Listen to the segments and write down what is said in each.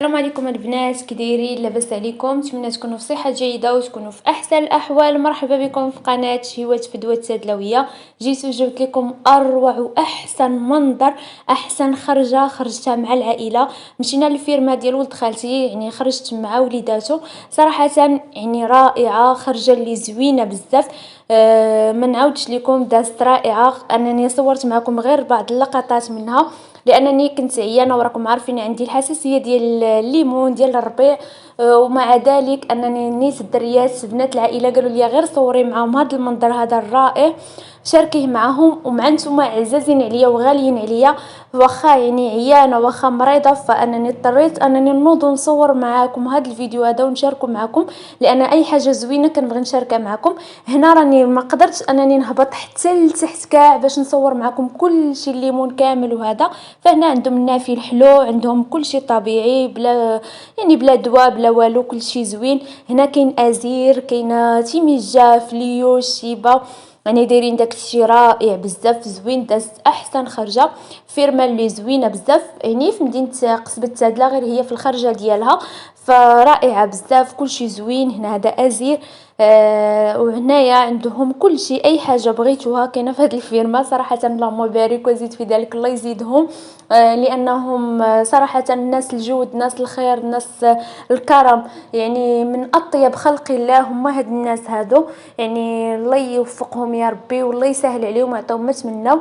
السلام عليكم البنات، كي دايرين؟ لاباس عليكم؟ نتمنى تكونوا في صحه جيده وتكونوا في احسن الاحوال. مرحبا بكم في قناه شهوات فدوى التدلويه. جيت وجبت لكم اروع واحسن منظر، احسن خرجه خرجتها مع العائله. مشينا للفيرما ديال ولد خالتي، يعني خرجت مع وليداته. صراحه يعني رائعه، خرجه اللي زوينه بزاف. ما نعاودش لكم، دازت رائعه. انني صورت معكم غير بعض اللقطات منها لانني كنت عيانه، وراكم عارفين عندي الحساسيه ديال الليمون ديال الربيع. ومع ذلك انني نيت الدريات بنات العائله قالوا لي غير صوري معهم هذا المنظر هذا الرائع، شاركيه معهم. ومع نتوما عزازين عليا وغاليين عليا، واخا يعني عيانه واخا مريضه، فانني اضطريت انني نوض نصور معاكم هذا الفيديو هذا ونشاركه معكم، لان اي حاجه زوينه كنبغي نشاركها معكم. هنا راني ما قدرتش انني نهبط حتى لتحت كاع باش نصور معكم كل شيء، الليمون كامل وهذا. فهنا عندهم النافي الحلو، عندهم كل شيء طبيعي، بلا يعني بلا دواء بلا والو، كل شيء زوين. هنا كاين ازير، كاينه تيميجا، فليو، شيبه، يعني دايرين داك الشيء رائع بزاف زوين. دازت احسن خرجه، فيرما اللي زوينه بزاف، يعني في مدينه قصبة التادله، غير هي في الخرجه ديالها، فرائعه بزاف. كل شيء زوين. هنا هذا ازير. وهنايا عندهم كل شيء، اي حاجه بغيتوها كاينه في هذه الفيرما. صراحه اللهم بارك وزيد في ذلك، الله يزيدهم. لانهم صراحه الناس الجود، الناس الخير، الناس الكرم، يعني من اطيب خلق الله هم هاد الناس هادو. يعني الله يوفقهم يا ربي، والله يسهل عليهم ويعطيهم ما تمناو.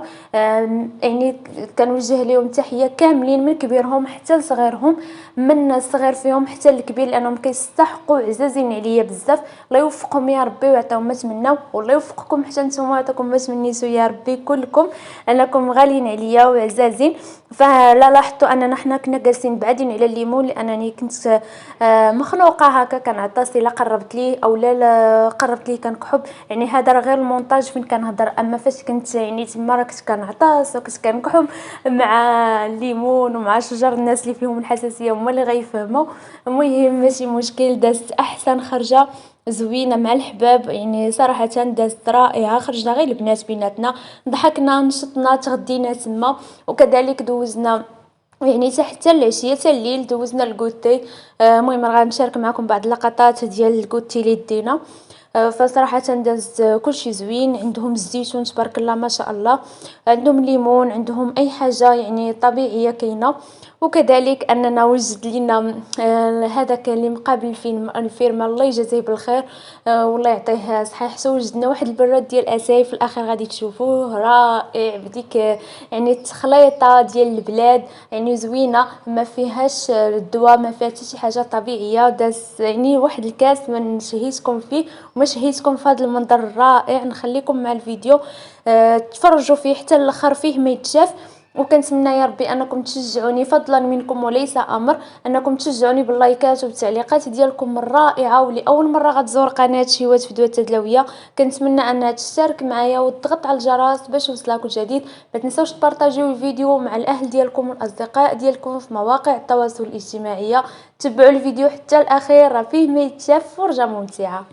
يعني كنوجه لهم تحيه كاملين، من كبيرهم حتى لصغيرهم، من الصغير فيهم حتى الكبير، لانهم كيستحقوا، عزازين عليا بزاف. الله يوفقهم يا ربي ويعطيهم ما تمناو، والله يوفقكم حتى نتوما ويعطيكم ما تمنيتو يا ربي كلكم، انكم غاليين عليا وعزازين. فلا لاحظتوا اننا حنا كنا جالسين بعيدين على الليمون، لانني كنت مخنوقه هكا، كنعطس الا قربت ليه او لا قربت ليه كنكحب. يعني هذا راه غير المونتاج فين كنهضر، اما فاش كنت يعني تما راه كنت كنعطس وكنت كنكحب مع الليمون ومع شجر. الناس اللي فيهم الحساسيه هما اللي غيفهموا. المهم ماشي مشكل، دازت احسن خرجه زوينه مع الحباب. يعني صراحه دازت رائعه، خرجنا غير البنات بيناتنا، ضحكنا نشطنا تغدينا تما، وكذلك دوزنا يعني حتى العشيه حتى الليل دوزنا الكوتي. المهم غنشارك معكم بعض اللقطات ديال الكوتي اللي دينا. فصراحه دازت كلشي زوين. عندهم الزيتون تبارك الله ما شاء الله، عندهم ليمون، عندهم اي حاجه يعني طبيعيه كاينه. وكذلك اننا وجد لنا هذاك اللي مقابل الفيرما، الله يجازيه بالخير. والله يعطيه صحيح. وجدنا واحد البراد ديال اتاي في الاخر غادي تشوفوه، رائع بديك يعني التخليطه ديال البلاد، يعني زوينه، ما فيهاش الدواء، ما فيها حتى شي حاجه طبيعيه. داز يعني واحد الكاس من شهيتكم فيه وما شهيتكم في هذا المنظر الرائع. نخليكم مع الفيديو تفرجوا فيه حتى الاخر، فيه ما يتشاف. وكنتمنى يا ربي انكم تشجعوني، فضلا منكم وليس امر، انكم تشجعوني باللايكات وبالتعليقات ديالكم الرائعه. واللي اول مره غتزور قناه شهوات فدوى التدلويه كنتمنى انها تشترك معايا وتضغط على الجرس باش يوصلك الجديد. ما تنساوش تبارطاجيو الفيديو مع الاهل ديالكم والاصدقاء ديالكم في مواقع التواصل الاجتماعي. تبعوا الفيديو حتى الاخير، راه فيه ما يتشاف، فرجه ممتعه.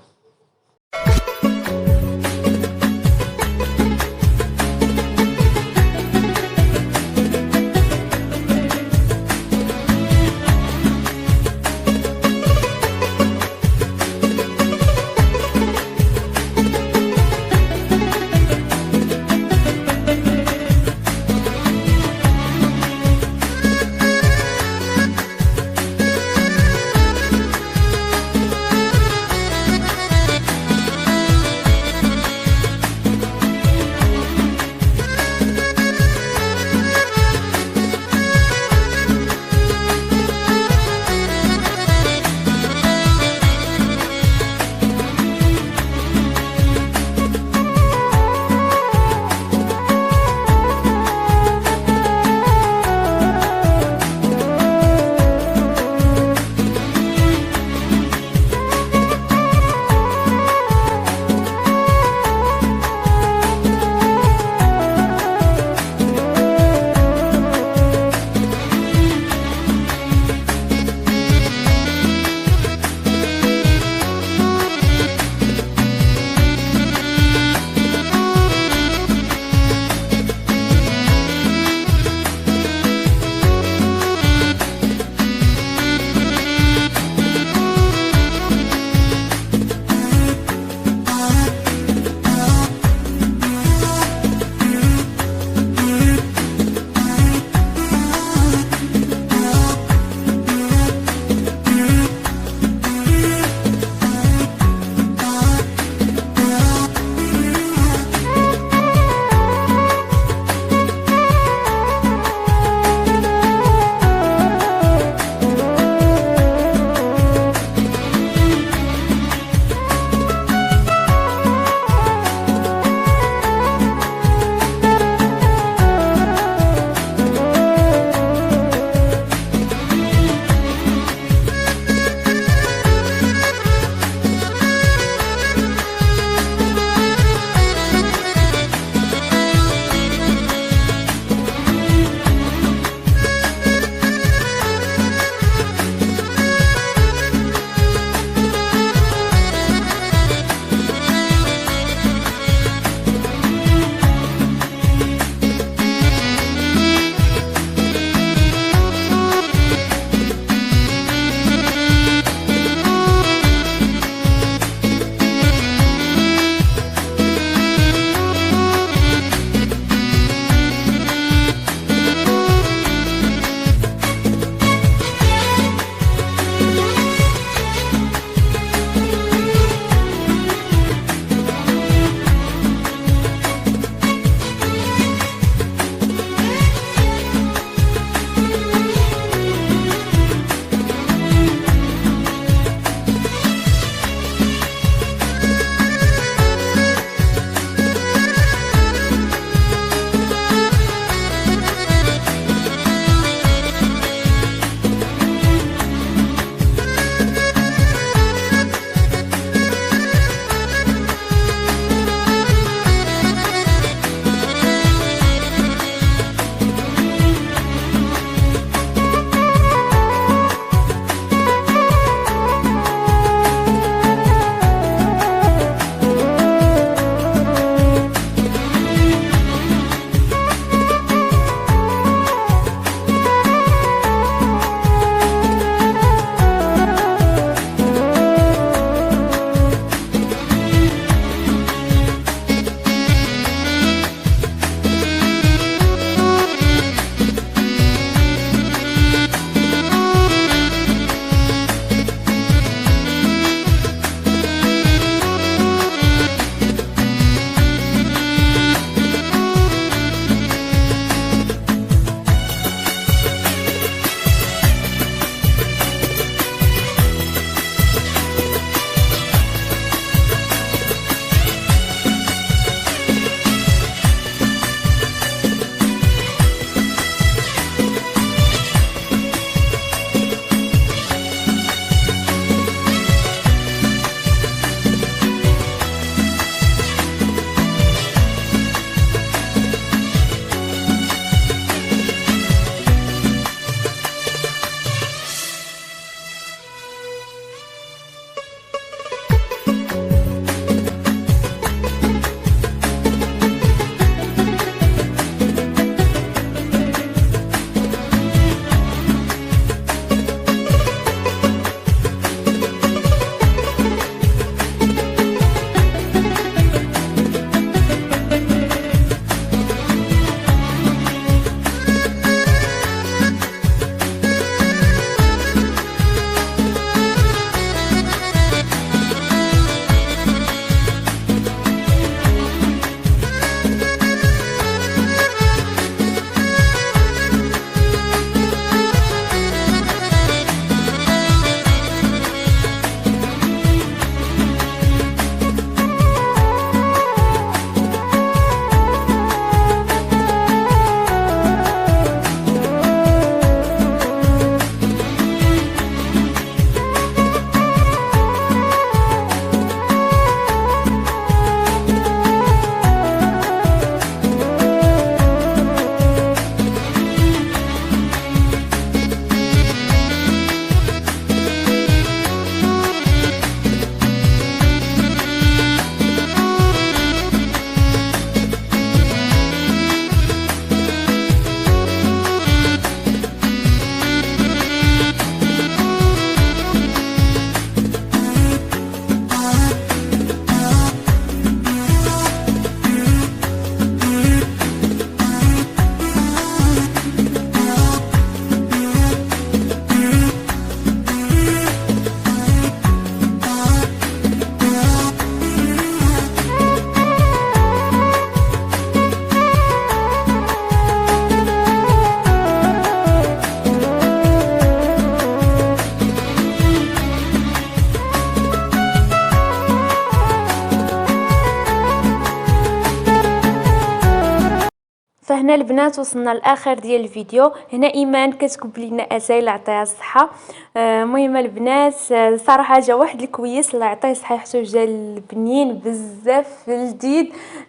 هنا البنات وصلنا لاخر ديال الفيديو. هنا ايمان كتكب لينا اتاي الله يعطيها الصحه. المهم البنات صراحه جا واحد الكويس الله يعطيه الصحه، حتى جا بنين بزاف لذيذ.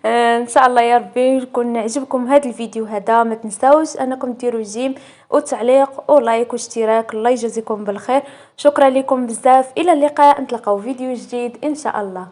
ان شاء الله يا ربي يكون عجبكم هذا الفيديو هذا. ما تنساوش انكم ديروا جيم وتعليق ولايك واشتراك. الله يجازيكم بالخير. شكرا لكم بزاف، الى اللقاء، نتلاقاو فيديو جديد ان شاء الله.